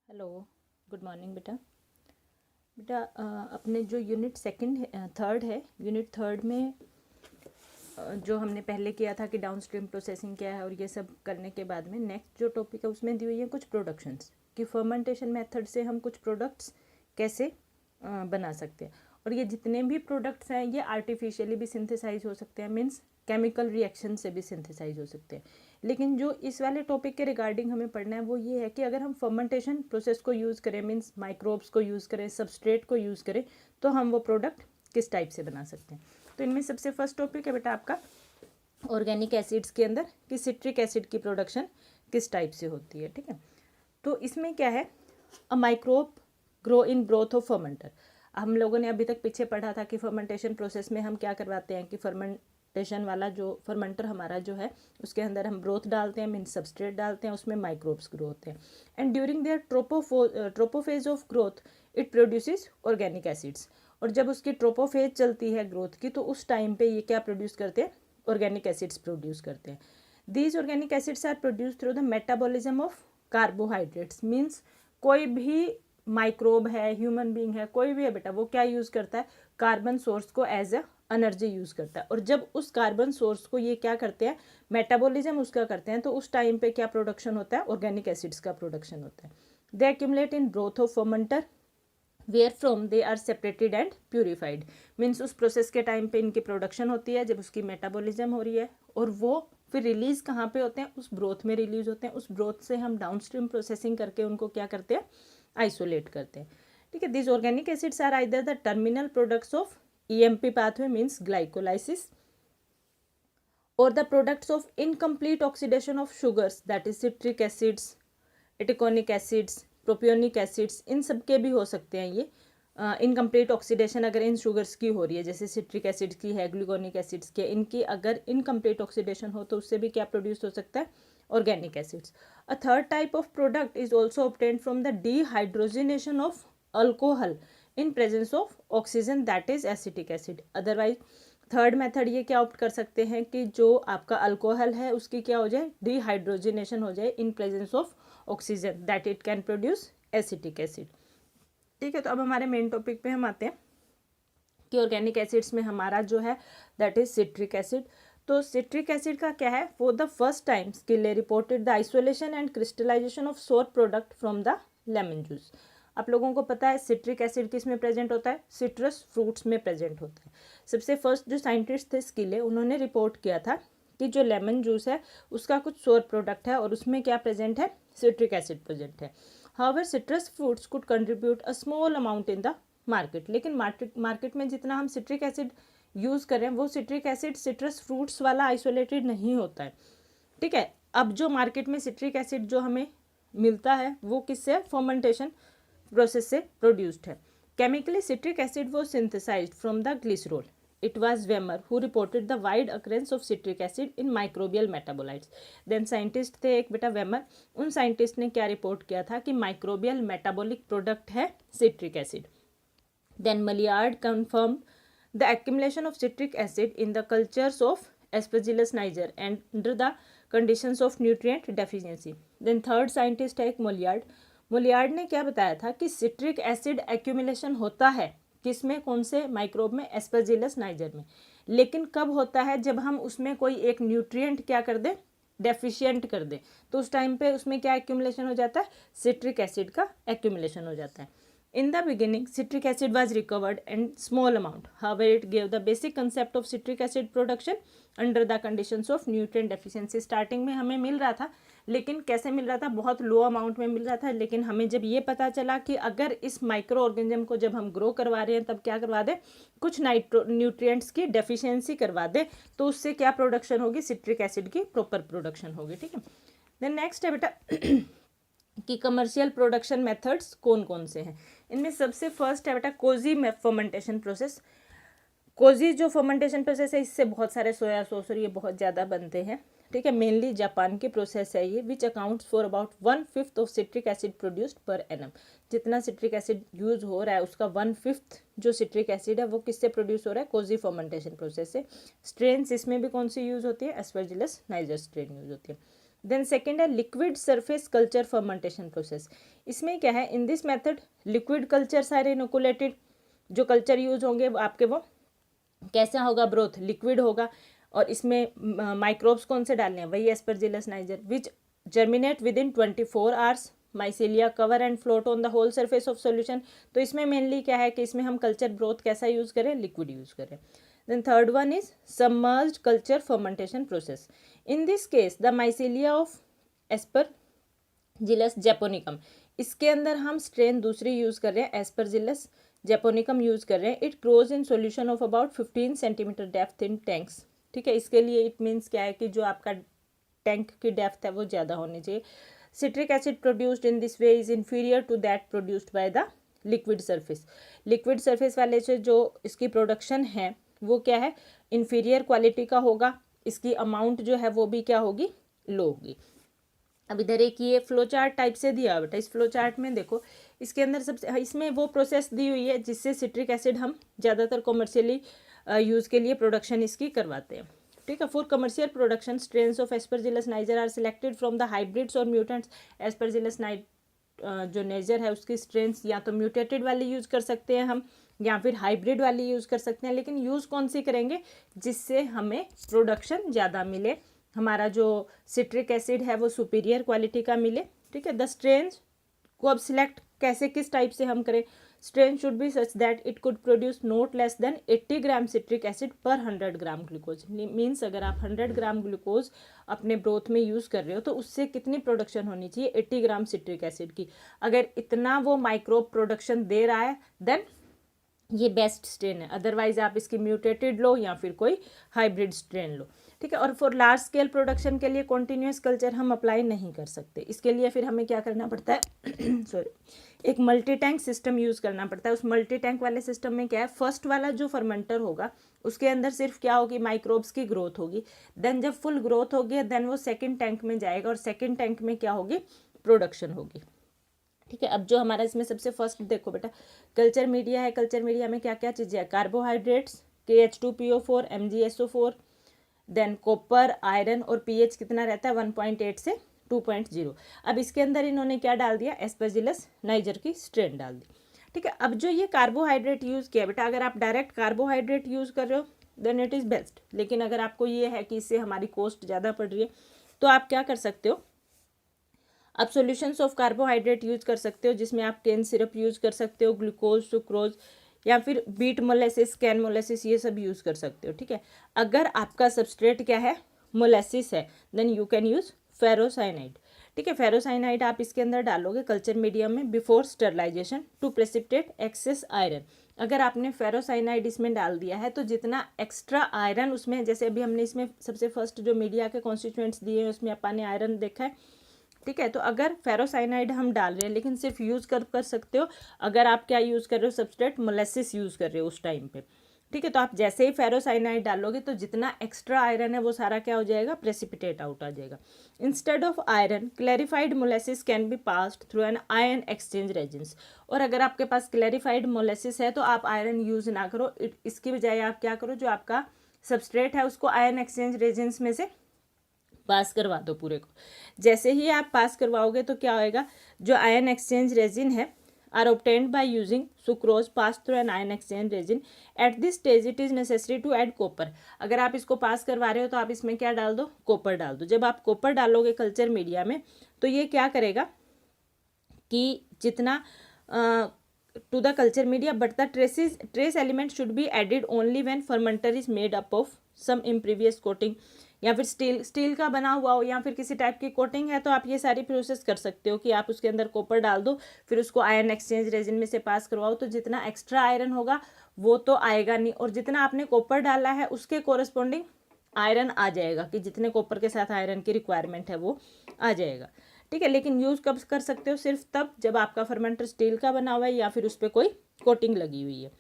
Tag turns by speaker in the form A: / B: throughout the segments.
A: Hello, good morning बेटा। बेटा अपने जो यूनिट सेकंड थर्ड है, यूनिट थर्ड में जो हमने पहले किया था कि डाउनस्ट्रीम प्रोसेसिंग क्या है और ये सब करने के बाद में नेक्स्ट जो टॉपिक है उसमें दी हुई है कुछ प्रोडक्शंस कि फर्मेंटेशन मेथड से हम कुछ प्रोडक्ट्स कैसे बना सकते हैं। और ये जितने भी प्रोडक्ट्स हैं ये आर्टिफिशियली भी सिंथेसाइज हो सकते हैं, मीन्स केमिकल रिएक्शन से भी सिंथेसाइज हो सकते हैं। लेकिन जो इस वाले टॉपिक के रिगार्डिंग हमें पढ़ना है वो ये है कि अगर हम फर्मेंटेशन प्रोसेस को यूज़ करें, मीन्स माइक्रोब्स को यूज़ करें, सबस्ट्रेट को यूज़ करें, तो हम वो प्रोडक्ट किस टाइप से बना सकते हैं। तो इनमें सबसे फर्स्ट टॉपिक है बेटा आपका ऑर्गेनिक एसिड्स के अंदर कि सिट्रिक एसिड की प्रोडक्शन किस टाइप से होती है। ठीक है, तो इसमें क्या है, a microbe grow in broth of fermenter. हम लोगों ने अभी तक पीछे पढ़ा था कि फर्मेंटेशन प्रोसेस में हम क्या करवाते हैं कि फर्मेंटेशन वाला जो फर्मेंटर हमारा जो है उसके अंदर हम ब्रोथ डालते हैं, मीन सबस्ट्रेट डालते हैं, उसमें माइक्रोब्स ग्रो होते हैं and during their trophophase of growth it produces organic acids. और जब उसकी ट्रोपोफेज चलती है ग्रोथ की तो उस टाइम पे ये क्या प्रोड्यूस करते हैं, ऑर्गेनिक एसिड्स प्रोड्यूस करते हैं। These organic acids are produce through the metabolism of carbohydrates. Means कोई भी माइक्रोब है, ह्यूमन बीइंग है, कोई भी है बेटा, वो क्या यूज़ करता है, कार्बन सोर्स को एज अ एनर्जी यूज़ करता है। और जब उस कार्बन सोर्स को ये क्या करते हैं, मेटाबॉलिज्म उसका करते हैं, तो उस टाइम पे क्या प्रोडक्शन होता है, ऑर्गेनिक एसिड्स का प्रोडक्शन होता है। They accumulate in broth of fermenter where from they are separated and purified. Means उस प्रोसेस के टाइम पे इनकी प्रोडक्शन होती है जब उसकी मेटाबॉलिज्म हो रही है, और वो फिर रिलीज कहाँ पे होते हैं, उस ब्रोथ में रिलीज होते हैं। उस ब्रोथ से हम डाउनस्ट्रीम प्रोसेसिंग करके उनको क्या करते हैं, आइसोलेट करते हैं। ठीक है, this organic acids are either the terminal products of EMP pathway means glycolysis or the products of incomplete oxidation of sugars, that is citric acids, itaconic acids, propionic acids, इन सब के भी हो सकते हैं ये इनकम्प्लीट ऑक्सीडेशन अगर इन sugars की हो रही है, जैसे सिट्रिक एसिड्स की है, ग्लूकोनिक एसिड्स की, इनकी अगर इनकम्प्लीट ऑक्सीडेशन हो तो उससे भी क्या प्रोड्यूस हो सकता है, organic acids. A third type of product is also obtained from the dehydrogenation of alcohol in presence of oxygen, that is acetic acid. Otherwise third method ये क्या ऑप्ट कर सकते हैं कि जो आपका अल्कोहल है उसकी क्या हो जाए, डिहाइड्रोजिनेशन हो जाए in presence of oxygen, that it can produce acetic acid. ठीक है, तो अब हमारे मेन टॉपिक पे हम आते हैं कि ऑर्गेनिक एसिड्स में हमारा जो है दैट इज सिट्रिक एसिड। तो सिट्रिक एसिड का क्या है, for the first time Scheele reported the isolation and crystallization of sour product from the lemon juice. आप लोगों को पता है सिट्रिक एसिड किस में प्रेजेंट होता है, सिट्रस फ्रूट्स में प्रेजेंट होता है। सबसे फर्स्ट जो साइंटिस्ट थे स्किले, उन्होंने रिपोर्ट किया था कि जो लेमन जूस है उसका कुछ सोर प्रोडक्ट है और उसमें क्या प्रेजेंट है, सिट्रिक एसिड प्रेजेंट है। However citrus fruits could contribute a small amount in the market. लेकिन मार्केट में जितना हम सिट्रिक एसिड यूज़ करें वो सिट्रिक एसिड सिट्रस फ्रूट्स वाला आइसोलेटेड नहीं होता है। ठीक है, अब जो मार्केट में सिट्रिक एसिड जो हमें मिलता है वो किससे, फर्मेंटेशन प्रोसेस से प्रोड्यूस्ड है। Chemically citric acid was synthesized from the glycerol. It was Wemmer who reported the wide occurrence of citric acid in microbial metabolites. Then scientist थे एक बेटा वेमर, उन साइंटिस्ट ने क्या रिपोर्ट किया था कि माइक्रोबियल मेटाबॉलिक प्रोडक्ट है citric acid. Then Maillard confirmed the accumulation of citric acid in the cultures of Aspergillus niger and under the conditions of nutrient deficiency. Then third scientist है एक मोलियार्ड। मोलियार्ड ने क्या बताया था कि सिट्रिक एसिड एक्यूमुलेशन होता है किसमें, कौन से माइक्रोब में, एस्परजिलस नाइजर में। लेकिन कब होता है, जब हम उसमें कोई एक न्यूट्रिएंट क्या कर दे, डेफिशिएंट कर दे, तो उस टाइम पे उसमें क्या एक्यूमुलेशन हो जाता है, सिट्रिक एसिड का एक्यूमुलेशन हो जाता है। In the beginning, citric acid was recovered in small amount. However, it gave the basic concept of citric acid production under the conditions of nutrient deficiency. Starting में हमें मिल रहा था, लेकिन कैसे मिल रहा था, बहुत लो अमाउंट में मिल रहा था। लेकिन हमें जब ये पता चला कि अगर इस माइक्रो ऑर्गेनिज्म को जब हम ग्रो करवा रहे हैं तब क्या करवा दें, कुछ न्यूट्रिएंट्स की डेफिशिएंसी करवा दें, तो उससे क्या प्रोडक्शन होगी, सिट्रिक एसिड की प्रॉपर प्रोडक्शन होगी। ठीक है, देन नेक्स्ट है बेटा कि कमर्शियल प्रोडक्शन मेथड्स कौन कौन से हैं। इनमें सबसे फर्स्ट है बेटा कोजी फर्मेंटेशन प्रोसेस। कोजी जो फर्मेंटेशन प्रोसेस है इससे बहुत सारे सोया सॉस और ये बहुत ज़्यादा बनते हैं। ठीक है, मेनली जापान की प्रोसेस है ये, which accounts for about 1/5 of citric acid produced per annum. जितना सिट्रिक एसिड यूज़ हो रहा है उसका 1/5 जो सिट्रिक एसिड है वो किससे प्रोड्यूस हो रहा है, कोजी फर्मेंटेशन प्रोसेस से। स्ट्रेन्स इसमें भी कौन सी यूज़ होती है, एस्परजिलस नाइजर स्ट्रेन यूज़ होती है। देन सेकेंड है liquid surface culture fermentation process. इसमें क्या है, in this method liquid culture सारे इनोकुलेटेड, जो कल्चर यूज होंगे आपके वो कैसा होगा, ब्रोथ लिक्विड होगा, और इसमें माइक्रोब्स कौन से डालने हैं, वही Aspergillus niger, which germinate within 24 hours, mycelia cover and float on the whole surface of solution. तो इसमें मेनली क्या है कि इसमें हम कल्चर ब्रोथ कैसा यूज करें, लिक्विड यूज करें। Then third one is submerged culture fermentation process. In this case the mycelia of Aspergillus japonicum, इसके अंदर हम स्ट्रेन दूसरी यूज कर रहे हैं, एस्परजिलस जैपोनिकम यूज कर रहे हैं। It grows in solution of about 15 centimetre depth in tanks. ठीक है, इसके लिए इट मीन्स क्या है कि जो आपका टैंक की डेप्थ है वो ज़्यादा होनी चाहिए। Citric acid produced in this way is inferior to that produced by the liquid surface. Liquid surface वाले से जो इसकी प्रोडक्शन है वो क्या है, इन्फीरियर क्वालिटी का होगा, इसकी अमाउंट जो है वो भी क्या होगी, लो होगी। अब इधर एक ये फ्लो चार्ट टाइप से दिया हुआ बेटा, इस फ्लो चार्ट में देखो इसके अंदर सबसे इसमें वो प्रोसेस दी हुई है जिससे सिट्रिक एसिड हम ज़्यादातर कॉमर्शियली यूज़ के लिए प्रोडक्शन इसकी करवाते हैं। ठीक है, for commercial production strains of Aspergillus niger are selected from the hybrids और म्यूटेंट्स। एस्परजिलस जो नाइजर है उसकी स्ट्रेन्स या तो म्यूटेटेड वाली यूज़ कर सकते हैं हम, या फिर हाइब्रिड वाली यूज़ कर सकते हैं, लेकिन यूज़ कौन सी करेंगे जिससे हमें प्रोडक्शन ज़्यादा मिले, हमारा जो सिट्रिक एसिड है वो सुपीरियर क्वालिटी का मिले। ठीक है, द स्ट्रेन्स को अब सिलेक्ट कैसे, किस टाइप से हम करें, strain should be such that it could produce not less than 80 gram citric acid पर 100 ग्राम ग्लूकोज। मीन्स अगर आप 100 ग्राम ग्लूकोज अपने ब्रोथ में यूज़ कर रहे हो तो उससे कितनी प्रोडक्शन होनी चाहिए, 80 ग्राम सिट्रिक एसिड की। अगर इतना वो माइक्रोब प्रोडक्शन दे रहा है देन ये बेस्ट स्ट्रेन है, अदरवाइज आप इसकी म्यूटेटेड लो या फिर कोई हाइब्रिड स्ट्रेन लो। ठीक है, और फॉर लार्ज स्केल प्रोडक्शन के लिए कॉन्टिन्यूस कल्चर हम अप्लाई नहीं कर सकते, इसके लिए फिर हमें क्या करना पड़ता है सॉरी, एक मल्टी टैंक सिस्टम यूज़ करना पड़ता है। उस मल्टी टैंक वाले सिस्टम में क्या है, फर्स्ट वाला जो फर्मेंटर होगा उसके अंदर सिर्फ क्या होगी, माइक्रोब्स की ग्रोथ होगी। देन जब फुल ग्रोथ होगी देन वो सेकेंड टैंक में जाएगा और सेकेंड टैंक में क्या होगी, प्रोडक्शन होगी। ठीक है, अब जो हमारा इसमें सबसे फर्स्ट देखो बेटा कल्चर मीडिया है, कल्चर मीडिया में क्या क्या चीज़ें हैं, carbohydrates KH2PO4 MgSO4, than copper, iron, और पीएच कितना रहता है 1.8 से 2.0। अब इसके अंदर इन्होंने क्या डाल दिया, एस्परजिलस नाइजर की स्ट्रेन डाल दी। ठीक है, अब जो ये कार्बोहाइड्रेट यूज़ किया बेटा, अगर आप डायरेक्ट कार्बोहाइड्रेट यूज़ कर रहे हो देन इट इज़ बेस्ट, लेकिन अगर आपको ये है कि इससे हमारी कॉस्ट ज़्यादा पड़ रही है तो आप क्या कर सकते हो, आप सॉल्यूशंस ऑफ कार्बोहाइड्रेट यूज़ कर सकते हो, जिसमें आप केन सिरप यूज़ कर सकते हो, ग्लूकोज, सुक्रोज, या फिर बीट मोलेसिस, कैन मोलेसिस, ये सब यूज़ कर सकते हो। ठीक है, अगर आपका सबस्ट्रेट क्या है, मोलेसिस है, then you can use ferrocyanide. ठीक है, फेरोसाइनाइड आप इसके अंदर डालोगे कल्चर मीडियम में before sterilization to precipitate excess iron. अगर आपने फेरोसाइनाइड इसमें डाल दिया है तो जितना एक्स्ट्रा आयरन उसमें, जैसे अभी हमने इसमें सबसे फर्स्ट जो मीडिया के कॉन्स्टिट्यूएंट्स दिए हैं उसमें अपन ने आयरन देखा है। ठीक है, तो अगर फेरोसाइनाइड हम डाल रहे हैं, लेकिन सिर्फ यूज़ कर सकते हो अगर आप क्या यूज़ कर रहे हो, सबस्ट्रेट मोलेसिस यूज़ कर रहे हो उस टाइम पे। ठीक है, तो आप जैसे ही फेरोसाइनाइड डालोगे तो जितना एक्स्ट्रा आयरन है वो सारा क्या हो जाएगा, प्रेसिपिटेट आउट आ जाएगा। Instead of iron clarified molasses can be passed through an ion exchange resins. और अगर आपके पास क्लैरिफाइड मोलेसिस है तो आप आयरन यूज़ ना करो, इसकी बजाय आप क्या करो, जो आपका सबस्ट्रेट है उसको आयन एक्सचेंज रेजिन्स में से पास करवा दो पूरे को। जैसे ही आप पास करवाओगे तो क्या होएगा, जो आयन एक्सचेंज रेजिन है are obtained by using sucrose pass through an ion exchange resin. At this stage it is necessary to add copper. अगर आप इसको पास करवा रहे हो तो आप इसमें क्या डाल दो, कॉपर डाल दो। जब आप कॉपर डालोगे कल्चर मीडिया में तो ये क्या करेगा कि जितना to the culture media, but the trace element should be added only when fermenter is made up of some impervious coating, या फिर स्टील का बना हुआ हो या फिर किसी टाइप की कोटिंग है, तो आप ये सारी प्रोसेस कर सकते हो कि आप उसके अंदर कॉपर डाल दो, फिर उसको आयरन एक्सचेंज रेजिन में से पास करवाओ, तो जितना एक्स्ट्रा आयरन होगा वो तो आएगा नहीं, और जितना आपने कॉपर डाला है उसके कोरस्पॉन्डिंग आयरन आ जाएगा, कि जितने कॉपर के साथ आयरन की रिक्वायरमेंट है वो आ जाएगा। ठीक है, लेकिन यूज़ कब कर सकते हो, सिर्फ तब जब आपका फर्मेंटर स्टील का बना हुआ है या फिर उस पर कोई कोटिंग लगी हुई है।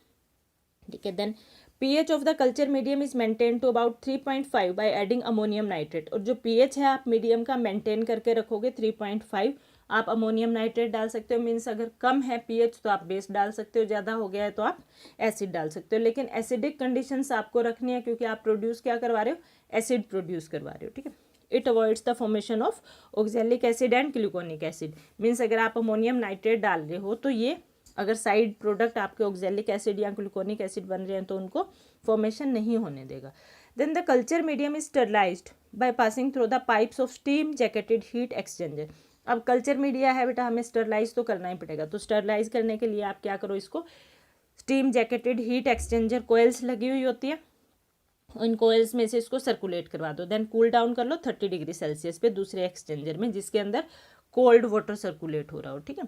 A: ठीक है, then pH of the culture medium is maintain to about 3.5 by adding ammonium nitrate. और जो pH है आप मीडियम का मेंटेन करके रखोगे 3.5, आप अमोनियम नाइट्रेट डाल सकते हो। मीन्स अगर कम है pH तो आप बेस डाल सकते हो, ज़्यादा हो गया है तो आप एसिड डाल सकते हो, लेकिन एसिडिक कंडीशंस आपको रखनी है क्योंकि आप प्रोड्यूस क्या करवा रहे हो, एसिड प्रोड्यूस करवा रहे हो। ठीक है, it avoids the formation of oxalic acid and gluconic acid. Means अगर आप अमोनियम नाइट्रेट डाल रहे हो तो ये अगर साइड प्रोडक्ट आपके ऑक्जेलिक एसिड या ग्लूकोनिक एसिड बन रहे हैं तो उनको फॉर्मेशन नहीं होने देगा। Then the culture medium is sterilized by passing through the pipes of steam jacketed heat exchanger. अब कल्चर मीडिया है बेटा, हमें स्टरलाइज तो करना ही पड़ेगा, तो स्टरलाइज करने के लिए आप क्या करो, इसको steam jacketed heat exchanger coils लगी हुई होती है, इन कोयल्स में से इसको सर्कुलेट करवा दो। देन कूल डाउन कर लो 30 डिग्री सेल्सियस पे दूसरे एक्सचेंजर में जिसके अंदर कोल्ड वाटर सर्कुलेट हो रहा हो, ठीक है।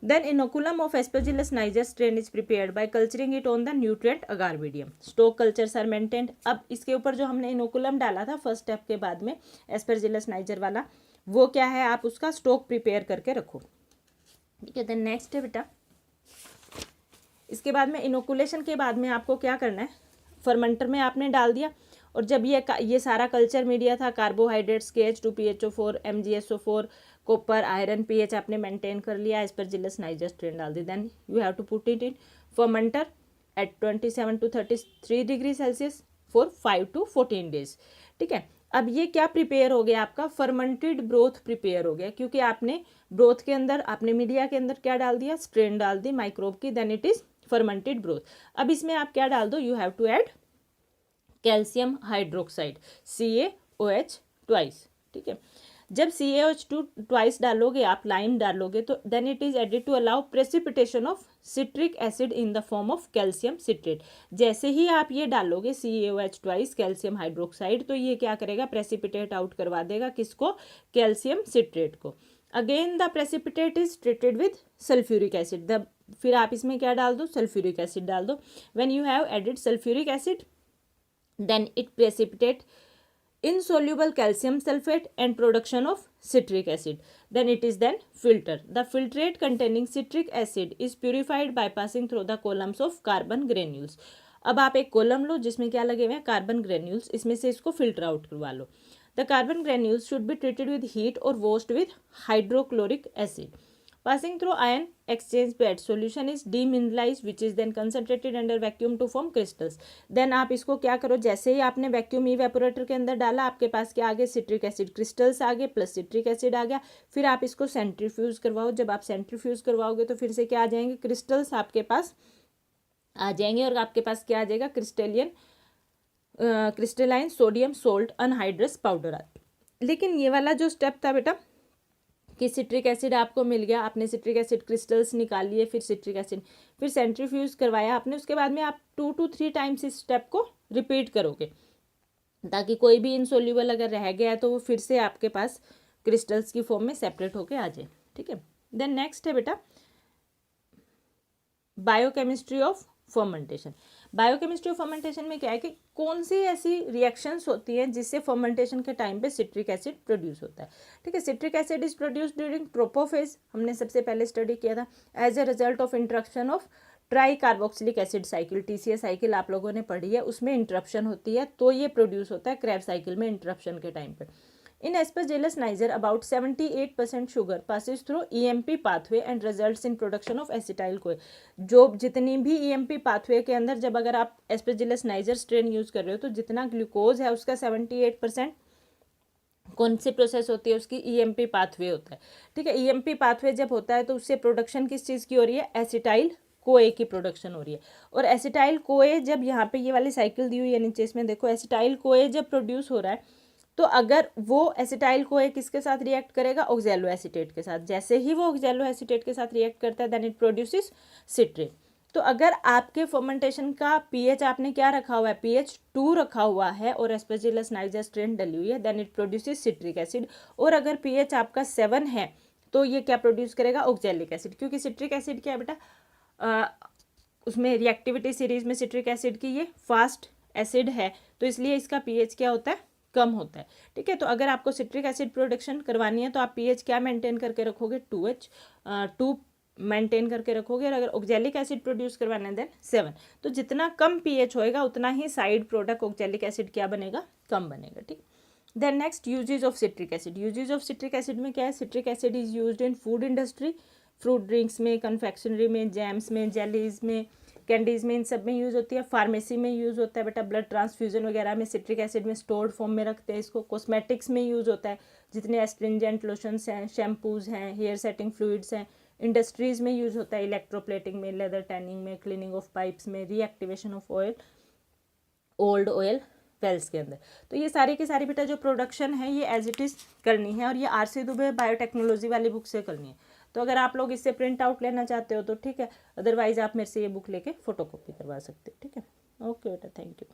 A: Then inoculum of Aspergillus niger strain is prepared by culturing it on the nutrient agar medium. Stock cultures are maintained. अब इसके ऊपर जो हमने इनोकुलम डाला था फर्स्ट स्टेप के बाद में एस्परजिलस नाइजर वाला, वो क्या है, आप उसका स्टॉक प्रिपेयर करके रखो, ठीक है। देन नेक्स्ट है बेटा, इसके बाद में इनोकुलेशन के बाद में आपको क्या करना है, फर्मेंटर में आपने डाल दिया और जब ये सारा कल्चर मीडिया था, carbohydrates KH2PHO4 MgSO4 copper iron pH आपने मेंटेन कर लिया, एस्परजिलस नाइजर स्ट्रेन डाल दी। Then you have to put it in fermenter at 27 to 33 degree Celsius for 5 to 14 days, ठीक है। अब ये क्या प्रिपेयर हो गया, आपका फर्मेंटेड ब्रोथ प्रिपेयर हो गया, क्योंकि आपने ब्रोथ के अंदर, आपने मीडिया के अंदर क्या डाल दिया, स्ट्रेन डाल दी माइक्रोब की, then it is fermented broth. अब इसमें आप क्या डाल दो, you have to add calcium hydroxide CaOH twice, ठीक है। जब CaOH2 ट्वाइस डालोगे आप, लाइम डालोगे, तो then it is added to allow precipitation of citric acid in the form of calcium citrate. जैसे ही आप ये डालोगे CaOH ट्वाइस कैल्शियम हाइड्रोक्साइड, तो ये क्या करेगा, प्रेसिपिटेट आउट करवा देगा किसको, कैल्शियम सिट्रेट को। Again the precipitate is treated with sulphuric acid. फिर आप इसमें क्या डाल दो, सल्फ्यूरिक एसिड डाल दो। When you have added sulphuric acid, then it precipitate insoluble calcium sulfate and production of citric acid. Then it is then filter. The filtrate containing citric acid is purified by passing through the columns of carbon granules. अब आप एक column लो जिसमें क्या लगे हुए हैं, carbon granules, इसमें से इसको फिल्टर आउट करवा लो। The carbon granules should be treated with heat और washed with hydrochloric acid. Passing through ion exchange bed, solution is demineralized which is then concentrated under vacuum to form crystals. Then आप इसको क्या करो, जैसे ही आपने vacuum evaporator के अंदर डाला, आपके पास क्या आ गए, सिट्रिक एसिड क्रिस्टल्स आ गए प्लस सिट्रिक एसिड आ गया। फिर आप इसको सेंट्रीफ्यूज करवाओ। जब आप सेंट्रीफ्यूज करवाओगे तो फिर से क्या आ जाएंगे, क्रिस्टल्स आपके पास आ जाएंगे और आपके पास क्या आ जाएगा, crystalline sodium salt anhydrous powder. लेकिन ये वाला जो स्टेप था बेटा कि सिट्रिक एसिड आपको मिल गया, आपने सिट्रिक एसिड क्रिस्टल्स निकाल लिए, फिर सिट्रिक एसिड, फिर सेंट्रीफ्यूज करवाया आपने, उसके बाद में आप 2 to 3 टाइम्स इस स्टेप को रिपीट करोगे ताकि कोई भी इनसोल्यूबल अगर रह गया है तो वो फिर से आपके पास क्रिस्टल्स की फॉर्म में सेपरेट होके आ जाए, ठीक है। देन नेक्स्ट है बेटा biochemistry of fermentation. Biochemistry of fermentation में क्या है कि कौन सी ऐसी रिएक्शंस होती हैं जिससे फर्मेंटेशन के टाइम पे सिट्रिक एसिड प्रोड्यूस होता है, ठीक है। Citric acid is produce during trophophase, हमने सबसे पहले स्टडी किया था, as a result of interruption of tricarboxylic acid cycle. TCA cycle आप लोगों ने पढ़ी है, उसमें इंटरप्शन होती है तो ये प्रोड्यूस होता है क्रेब साइकिल में इंटरप्शन के टाइम पे। In Aspergillus niger, about 78% sugar passes through EMP pathway and results in production of acetyl-CoA। जो जितनी भी EMP pathway के अंदर जब अगर आप Aspergillus niger strain यूज़ कर रहे हो तो जितना ग्लूकोज है उसका 78% कौन सी प्रोसेस होती है, उसकी EMP पाथवे होता है, ठीक है। EMP पाथवे जब होता है तो उससे प्रोडक्शन किस चीज़ की हो रही है, एसिटाइल-CoA की प्रोडक्शन हो रही है। और एसिटाइल-CoA जब यहाँ पे ये वाली साइकिल दी हुई है नीचे, इसमें देखो एसिटाइल-CoA जब प्रोड्यूस हो रहा है तो अगर वो एसिटाइल-CoA किसके साथ रिएक्ट करेगा, ऑक्जेलो एसीटेट के साथ। जैसे ही वो ऑक्जेलो एसीटेट के साथ रिएक्ट करता है देन इट प्रोड्यूसेस सिट्रेट। तो अगर आपके फर्मेंटेशन का pH आपने क्या रखा हुआ है, pH 2 रखा हुआ है और एस्परजिलस नाइजर स्ट्रेन डली हुई है, then it produces citric acid. और अगर pH आपका 7 है तो ये क्या प्रोड्यूस करेगा, ऑक्जेलिक एसिड। क्योंकि सिट्रिक एसिड क्या है बेटा, उसमें रिएक्टिविटी सीरीज में सिट्रिक एसिड की ये फास्ट एसिड है तो इसलिए इसका pH क्या होता है, कम होता है, ठीक है। तो अगर आपको सिट्रिक एसिड प्रोडक्शन करवानी है तो आप pH क्या मेंटेन करके रखोगे, 2 मेंटेन करके रखोगे। और अगर ऑक्जेलिक एसिड प्रोड्यूस करवाना है देन 7। तो जितना कम pH होएगा उतना ही साइड प्रोडक्ट ऑक्जेलिक एसिड क्या बनेगा, कम बनेगा, ठीक। Then next uses of citric acid. Uses of citric acid में क्या है, citric acid is used in food industry, fruit drinks में, कन्फेक्शनरी में, जैम्स में, जेलीज में, कैंडीज़ में, इन सब में यूज़ होती है। फार्मेसी में यूज़ होता है बेटा, ब्लड ट्रांसफ्यूज़न वगैरह में सिट्रिक एसिड में स्टोर्ड फॉर्म में रखते हैं इसको। कॉस्मेटिक्स में यूज़ होता है, जितने एस्ट्रिंजेंट लोशंस हैं, शैम्पूज़ हैं, हेयर सेटिंग फ्लूइड्स हैं। इंडस्ट्रीज़ में यूज़ होता है, इलेक्ट्रोप्लेटिंग में, लेदर टैनिंग में, क्लीनिंग ऑफ पाइप्स में, reactivation of oil, old oil wells के अंदर। तो ये सारी की सारी बेटा जो प्रोडक्शन है ये एज इट इज़ करनी है, और ये आर.सी. दुबे बायोटेक्नोलॉजी वाली बुक से करनी है। तो अगर आप लोग इससे प्रिंट आउट लेना चाहते हो तो ठीक है, अदरवाइज़ आप मेरे से ये बुक लेके फ़ोटोकॉपी करवा सकते हो। ठीक है, ओके बेटा, थैंक यू।